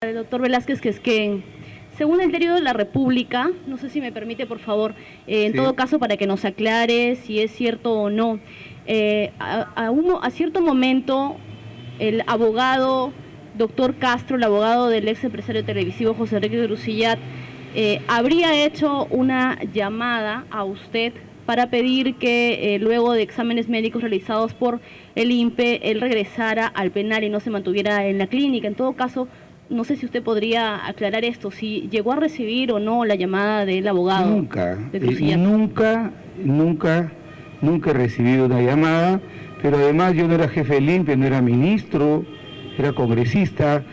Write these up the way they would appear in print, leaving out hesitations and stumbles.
El doctor Velázquez Quezquén. Según el diario de la República, no sé si me permite, por favor, en todo caso, para que nos aclare si es cierto o no, a cierto momento, el abogado, doctor Castro, el abogado del ex empresario televisivo José Enrique Grusillat, habría hecho una llamada a usted para pedir que luego de exámenes médicos realizados por el INPE, él regresara al penal y no se mantuviera en la clínica. En todo caso, no sé si usted podría aclarar esto, si llegó a recibir o no la llamada del abogado. Nunca he recibido una llamada, pero además yo no era jefe del INPE, no era ministro, era congresista.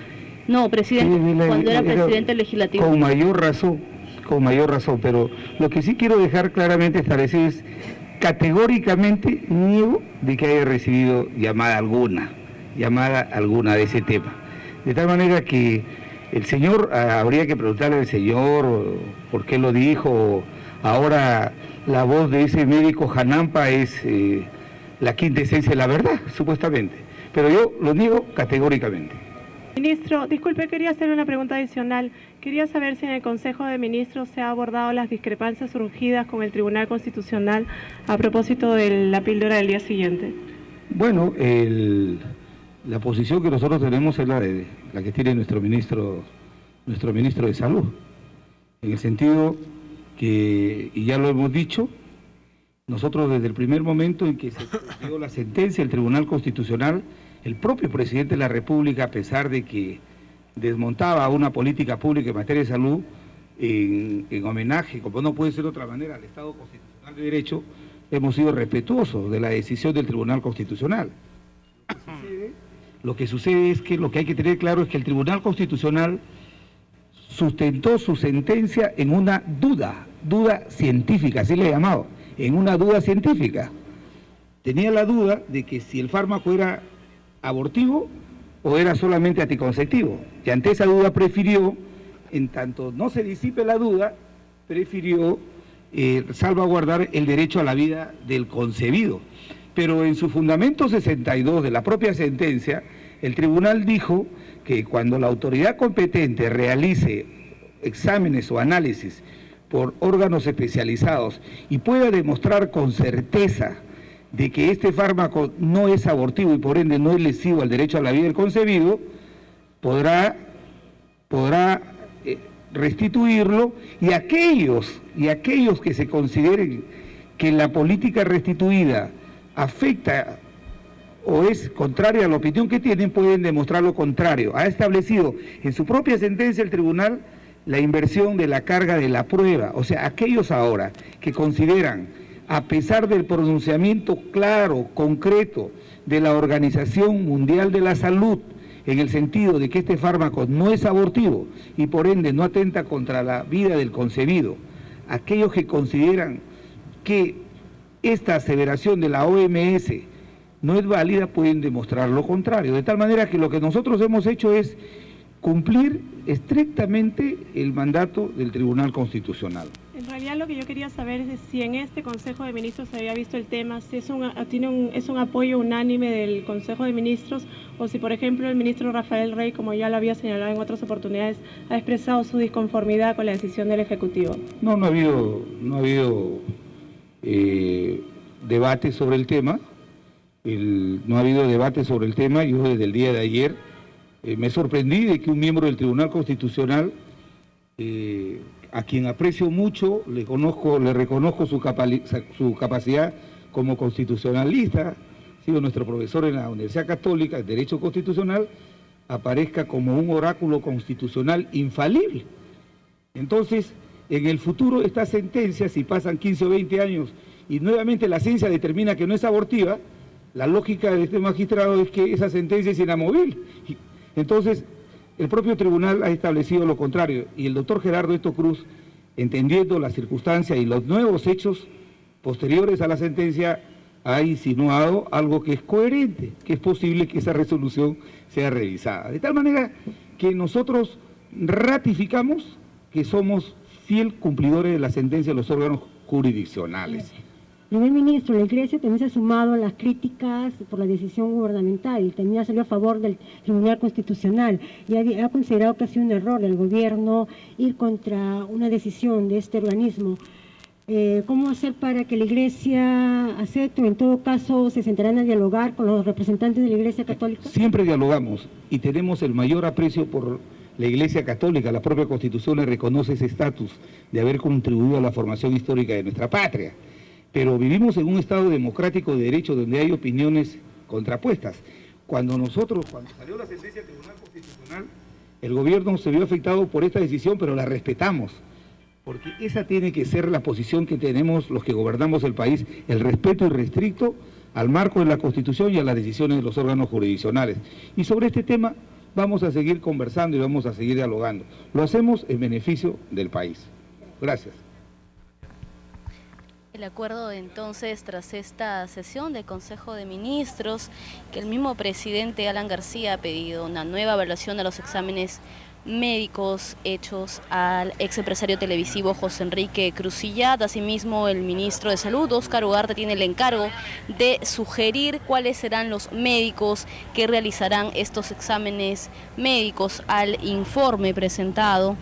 No, presidente, cuando era presidente legislativo. Con mayor razón, pero lo que sí quiero dejar claramente establecido es, categóricamente niego de que haya recibido llamada alguna de ese tema. De tal manera que el señor, habría que preguntarle al señor por qué lo dijo. Ahora la voz de ese médico Janampa es la quinta esencia de la verdad, supuestamente. Pero yo lo niego categóricamente. Ministro, disculpe, quería hacer una pregunta adicional. Quería saber si en el Consejo de Ministros se ha abordado las discrepancias surgidas con el Tribunal Constitucional a propósito de la píldora del día siguiente. Bueno, la posición que nosotros tenemos es la que tiene nuestro ministro de Salud, en el sentido que, y ya lo hemos dicho, nosotros desde el primer momento en que se dio la sentencia del Tribunal Constitucional, el propio presidente de la República, a pesar de que desmontaba una política pública en materia de salud, en homenaje, como no puede ser de otra manera, al Estado Constitucional de Derecho, hemos sido respetuosos de la decisión del Tribunal Constitucional. Lo que sucede es que lo que hay que tener claro es que el Tribunal Constitucional sustentó su sentencia en una duda científica, así le he llamado, en una duda científica. Tenía la duda de que si el fármaco era abortivo o era solamente anticonceptivo. Y ante esa duda prefirió, en tanto no se disipe la duda, prefirió salvaguardar el derecho a la vida del concebido. Pero en su fundamento 62 de la propia sentencia, el tribunal dijo que cuando la autoridad competente realice exámenes o análisis por órganos especializados y pueda demostrar con certeza de que este fármaco no es abortivo y por ende no es lesivo al derecho a la vida del concebido, podrá restituirlo, y aquellos que se consideren que la política restituida afecta o es contraria a la opinión que tienen, pueden demostrar lo contrario. Ha establecido en su propia sentencia el tribunal la inversión de la carga de la prueba. O sea, aquellos ahora que consideran, a pesar del pronunciamiento claro, concreto de la Organización Mundial de la Salud, en el sentido de que este fármaco no es abortivo y por ende no atenta contra la vida del concebido, aquellos que consideran que esta aseveración de la OMS no es válida, pueden demostrar lo contrario. De tal manera que lo que nosotros hemos hecho es cumplir estrictamente el mandato del Tribunal Constitucional. En realidad lo que yo quería saber es si en este Consejo de Ministros se había visto el tema, si es un apoyo unánime del Consejo de Ministros, o si por ejemplo el ministro Rafael Rey, como ya lo había señalado en otras oportunidades, ha expresado su disconformidad con la decisión del Ejecutivo. No ha habido debate sobre el tema. No ha habido debate sobre el tema. Yo desde el día de ayer me sorprendí de que un miembro del Tribunal Constitucional, a quien aprecio mucho, le reconozco su capacidad como constitucionalista, ha sido nuestro profesor en la Universidad Católica de Derecho Constitucional, aparezca como un oráculo constitucional infalible. Entonces, en el futuro esta sentencia, si pasan 15 o 20 años y nuevamente la ciencia determina que no es abortiva, la lógica de este magistrado es que esa sentencia es inamovible. Entonces, el propio tribunal ha establecido lo contrario, y el doctor Gerardo Eto Cruz, entendiendo las circunstancias y los nuevos hechos posteriores a la sentencia, ha insinuado algo que es coherente, que es posible que esa resolución sea revisada. De tal manera que nosotros ratificamos que somos fiel cumplidores de la sentencia de los órganos jurisdiccionales. Primer ministro, la Iglesia también se ha sumado a las críticas por la decisión gubernamental y también ha salido a favor del Tribunal Constitucional y ha considerado que ha sido un error del gobierno ir contra una decisión de este organismo. ¿Cómo hacer para que la Iglesia acepte o en todo caso se sentarán a dialogar con los representantes de la Iglesia Católica? Siempre dialogamos y tenemos el mayor aprecio por la Iglesia Católica. La propia Constitución le reconoce ese estatus de haber contribuido a la formación histórica de nuestra patria. Pero vivimos en un Estado democrático de derecho donde hay opiniones contrapuestas. Cuando salió la sentencia del Tribunal Constitucional, el gobierno se vio afectado por esta decisión, pero la respetamos, porque esa tiene que ser la posición que tenemos los que gobernamos el país, el respeto irrestricto al marco de la Constitución y a las decisiones de los órganos jurisdiccionales. Y sobre este tema vamos a seguir conversando y vamos a seguir dialogando. Lo hacemos en beneficio del país. Gracias. El acuerdo entonces tras esta sesión del Consejo de Ministros, que el mismo presidente Alan García ha pedido una nueva evaluación de los exámenes médicos hechos al ex empresario televisivo José Enrique Crucillat. Asimismo, el ministro de Salud, Óscar Ugarte, tiene el encargo de sugerir cuáles serán los médicos que realizarán estos exámenes médicos al informe presentado